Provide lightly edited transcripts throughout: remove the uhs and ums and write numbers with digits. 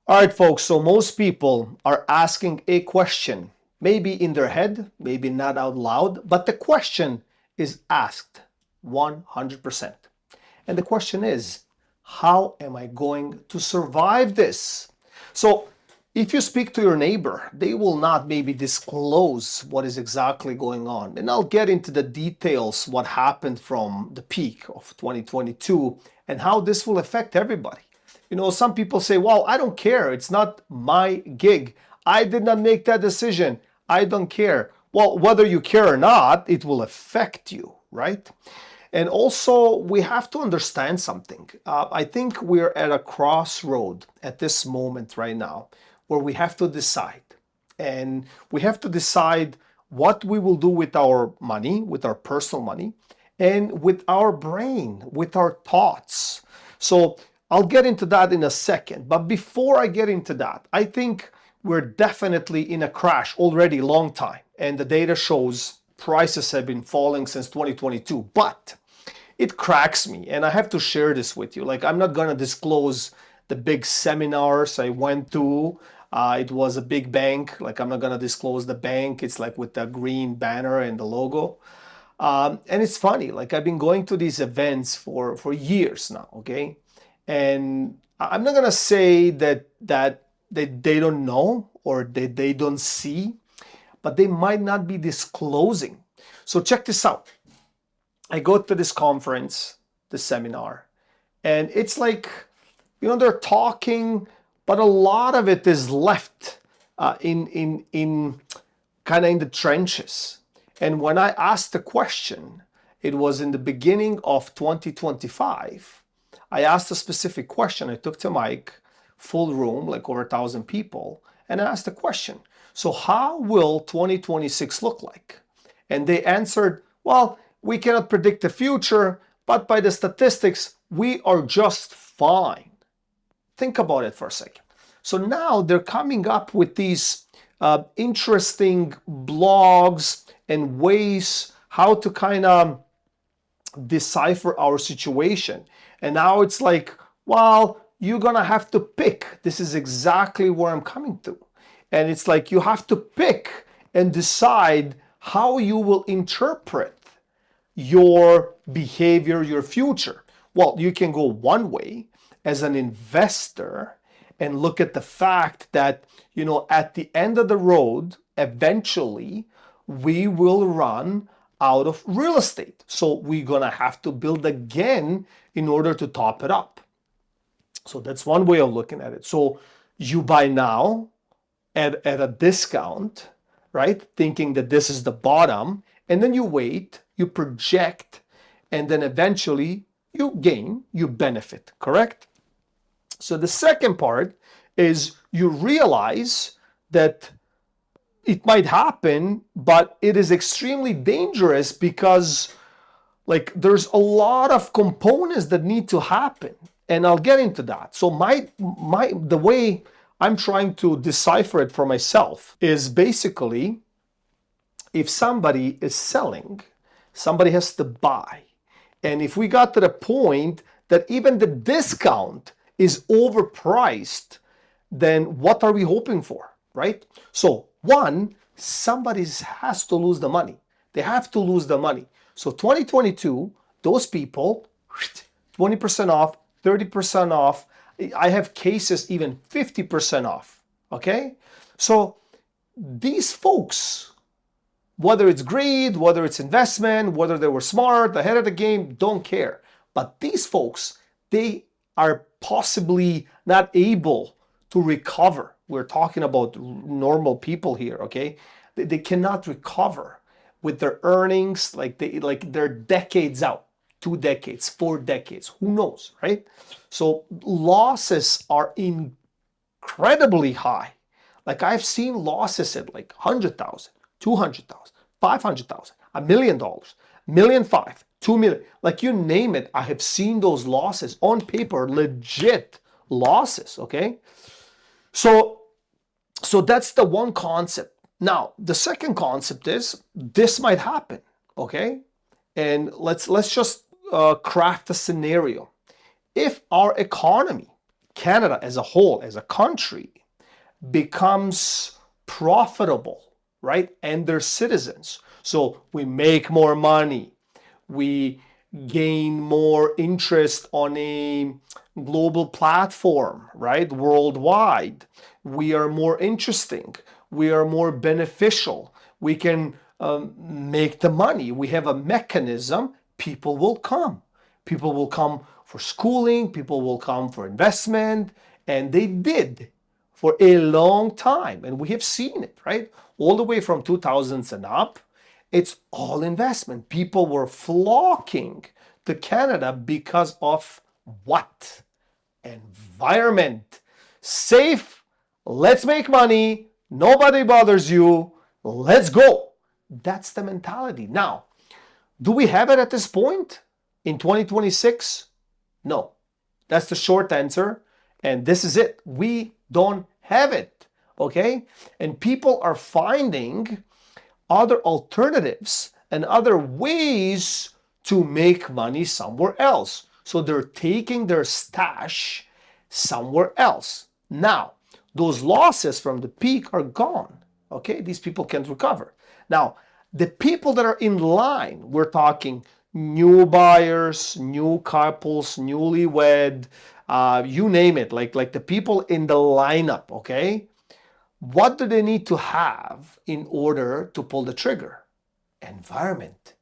All right, folks, so most people are asking a question, maybe in their head, maybe not out loud, but the question is asked 100%. And the question is, how am I going to survive this? So, if you speak to your neighbor, they will not maybe disclose what is exactly going on. And I'll get into the details, what happened from the peak of 2022 and how this will affect everybody. Some people say, well, I don't care. It's not my gig. I did not make that decision. I don't care. Well, whether you care or not, it will affect you, right? And also, we have to understand something. I think we're at a crossroad at this moment right now where we have to decide. And we have to decide what we will do with our money, with our personal money, and with our brain, with our thoughts. So I'll get into that in a second. But before I get into that, I think we're definitely in a crash already a long time. And the data shows prices have been falling since 2022. But it cracks me, and I have to share this with you. Like, I'm not going to disclose the big seminars I went to. It was a big bank. Like, I'm not going to disclose the bank. It's like with the green banner and the logo. And it's funny, like I've been going to these events for years now, okay? And I'm not gonna say that they don't know or they don't see, but they might not be disclosing. So check this out. I go to this conference, this seminar, and it's like, they're talking, but a lot of it is left in kind of in the trenches. And when I asked the question, it was in the beginning of 2025. I asked a specific question. I took the mic, full room, like over 1,000 people, and I asked the question. So how will 2026 look like? And they answered, well, we cannot predict the future, but by the statistics, we are just fine. Think about it for a second. So now they're coming up with these interesting blogs and ways how to kind of decipher our situation. And now it's like, well, you're gonna have to pick. This is exactly where I'm coming to. And it's like you have to pick and decide how you will interpret your behavior, your future. Well, you can go one way as an investor and look at the fact that, at the end of the road, eventually we will run out of real estate. So we're gonna have to build again in order to top it up. So that's one way of looking at it. So you buy now at a discount, right? Thinking that this is the bottom, and then you wait, you project, and then eventually you gain, you benefit, correct? So the second part is you realize that it might happen, but it is extremely dangerous because like there's a lot of components that need to happen. And I'll get into that. So the way I'm trying to decipher it for myself is basically if somebody is selling, somebody has to buy. And if we got to the point that even the discount is overpriced, then what are we hoping for, right? So one, somebody has to lose the money. They have to lose the money. So 2022, those people, 20% off, 30% off. I have cases even 50% off, okay? So these folks, whether it's greed, whether it's investment, whether they were smart, ahead of the game, don't care. But these folks, they are possibly not able to recover. We're talking about normal people here, okay? They cannot recover with their earnings, like they're decades out, 2 decades, 4 decades, who knows, right? So losses are incredibly high. Like I've seen losses at like 100,000, 200,000, 500,000, $1 million, $1.5 million, 2 million, like you name it. I have seen those losses on paper, legit losses, okay? So that's the one concept. Now, the second concept is this might happen, okay? And let's just craft a scenario. If our economy Canada as a whole, as a country, becomes profitable, right? And their citizens. So we make more money. We gain more interest on a global platform, right? Worldwide. We are more interesting. We are more beneficial. We can make the money. We have a mechanism. People will come. People will come for schooling. People will come for investment. And they did for a long time. And we have seen it, right? All the way from 2000s and up. It's all investment. People were flocking to Canada because of what? Environment. Safe. Let's make money. Nobody bothers you. Let's go. That's the mentality. Now, do we have it at this point in 2026? No. That's the short answer. And this is it. We don't have it. Okay? And people are finding other alternatives and other ways to make money somewhere else. So they're taking their stash somewhere else. Now, those losses from the peak are gone. Okay, these people can't recover. Now, the people that are in line, we're talking new buyers, new couples, newlywed, you name it, like the people in the lineup, okay? What do they need to have in order to pull the trigger? Environment.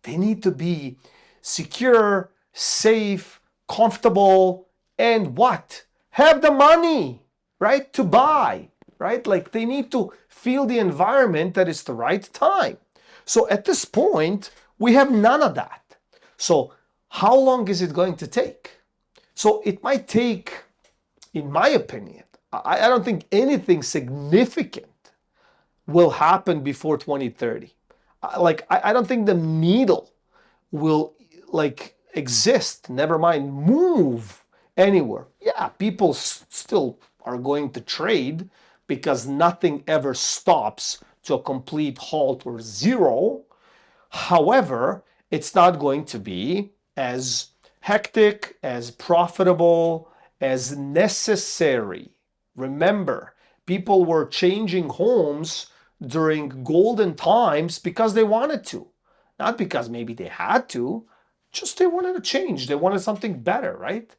They need to be secure, safe, comfortable, and what? Have the money, right? To buy, right? Like they need to feel the environment that it's the right time. So at this point, we have none of that. So how long is it going to take? So it might take, in my opinion, I don't think anything significant will happen before 2030. I don't think the needle will like exist, never mind move anywhere. Yeah, people still are going to trade because nothing ever stops to a complete halt or zero. However, it's not going to be as hectic, as profitable, as necessary. Remember, people were changing homes during golden times because they wanted to, not because maybe they had to, just they wanted to change. They wanted something better, right?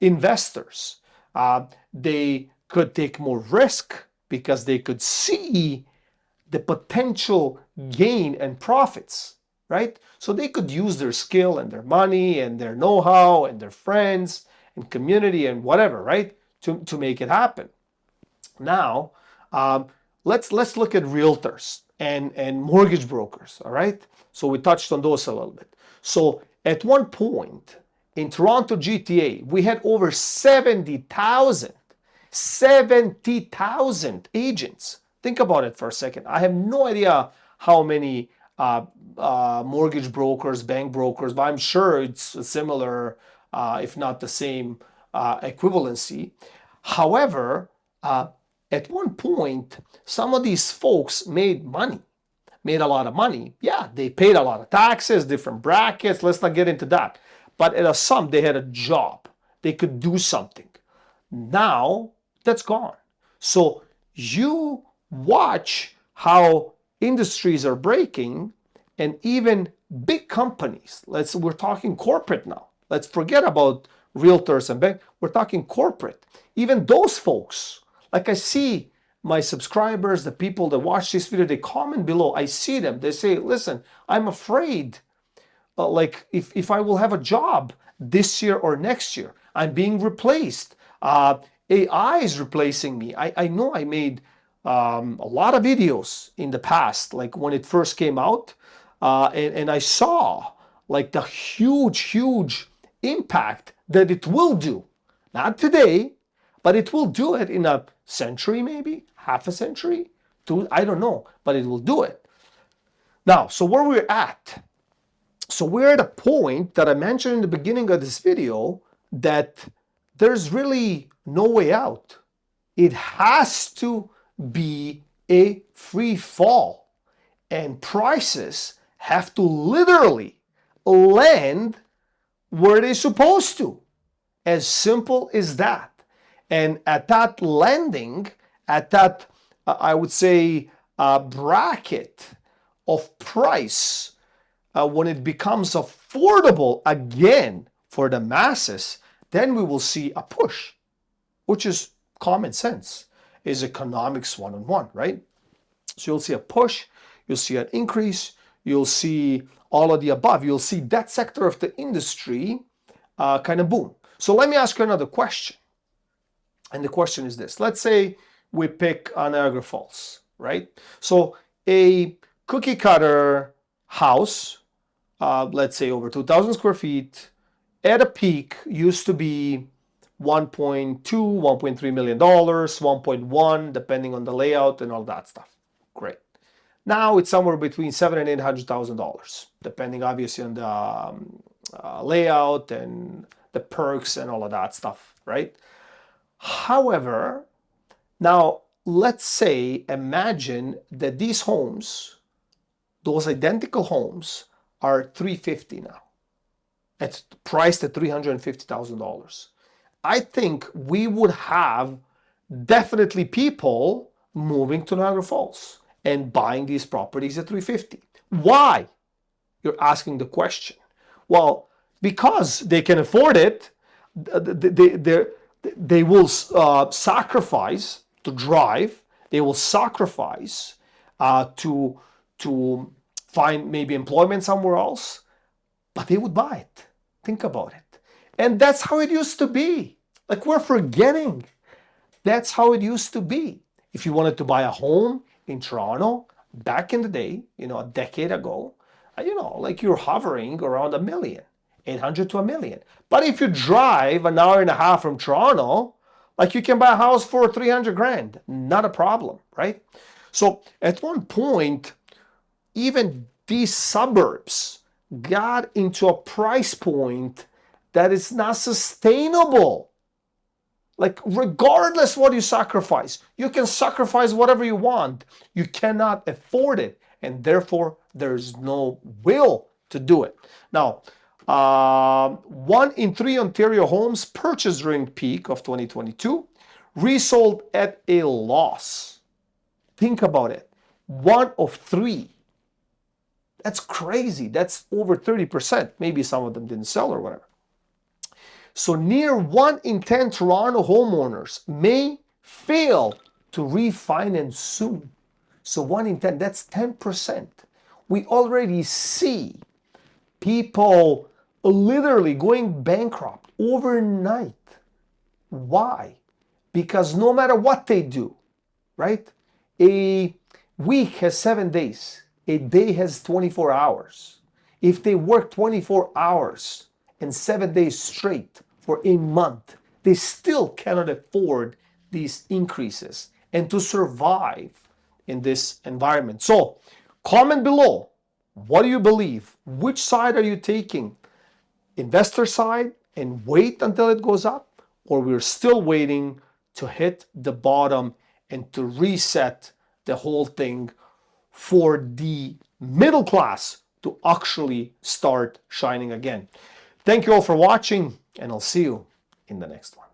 Investors, they could take more risk because they could see the potential gain and profits, right? So they could use their skill and their money and their know-how and their friends and community and whatever, right? To make it happen. Now, let's look at realtors and mortgage brokers, all right? So we touched on those a little bit. So at one point in Toronto GTA, we had over 70,000 agents. Think about it for a second. I have no idea how many mortgage brokers, bank brokers, but I'm sure it's similar, if not the same equivalency. However, at one point, some of these folks made a lot of money. Yeah, they paid a lot of taxes, different brackets. Let's not get into that. But at a sum, they had a job. They could do something. Now, that's gone. So you watch how industries are breaking and even big companies. We're talking corporate now. Let's forget about realtors and banks. We're talking corporate. Even those folks, like I see my subscribers, the people that watch this video, they comment below. I see them. They say, listen, I'm afraid like if I will have a job this year or next year. I'm being replaced. AI is replacing me. I know I made a lot of videos in the past, like when it first came out, and I saw like the huge impact that it will do. Not today, but it will do it in a century, maybe half a century, two, I don't know, but it will do it. Now, so where we're at. So we're at a point that I mentioned in the beginning of this video that there's really no way out. It has to be a free fall, and prices have to literally land where they're supposed to. As simple as that. And at that landing, at that, I would say, bracket of price, when it becomes affordable again for the masses, then we will see a push, which is common sense, is economics one-on-one, right? So you'll see a push, you'll see an increase, you'll see all of the above. You'll see that sector of the industry kind of boom. So let me ask you another question. And the question is this. Let's say we pick Niagara Falls, right? So a cookie cutter house, let's say over 2,000 square feet, at a peak used to be 1.2, $1.3 million, 1.1, depending on the layout and all that stuff. Great. Now it's somewhere between $700,000 and $800,000, depending obviously on the layout and the perks and all of that stuff, right? However, now let's say, imagine that these homes, those identical homes, are $350,000 now. It's priced at $350,000. I think we would have definitely people moving to Niagara Falls and buying these properties at $350,000. Why? You're asking the question. Well, because they can afford it, they will sacrifice to drive. They will sacrifice to find maybe employment somewhere else, but they would buy it. Think about it. And that's how it used to be. Like, we're forgetting. That's how it used to be. If you wanted to buy a home in Toronto back in the day, a decade ago, like you're hovering around $1 million, 800 to $1 million. But if you drive an hour and a half from Toronto, like, you can buy a house for 300 grand, not a problem, right? So at one point, even these suburbs got into a price point that is not sustainable. Like, regardless what you sacrifice, you can sacrifice whatever you want. You cannot afford it, and therefore there's no will to do it. Now, 1 in 3 Ontario homes purchased during peak of 2022 resold at a loss. Think about it. 1 of 3. That's crazy. That's over 30%. Maybe some of them didn't sell or whatever. So near 1 in 10 Toronto homeowners may fail to refinance soon. So 1 in 10, that's 10%. We already see people literally going bankrupt overnight. Why? Because no matter what they do, right? A week has 7 days. A day has 24 hours. If they work 24 hours and 7 days straight for a month, they still cannot afford these increases and to survive in this environment. So comment below. What do you believe? Which side are you taking? Investor side and wait until it goes up? Or we're still waiting to hit the bottom and to reset the whole thing for the middle class to actually start shining again? Thank you all for watching, and I'll see you in the next one.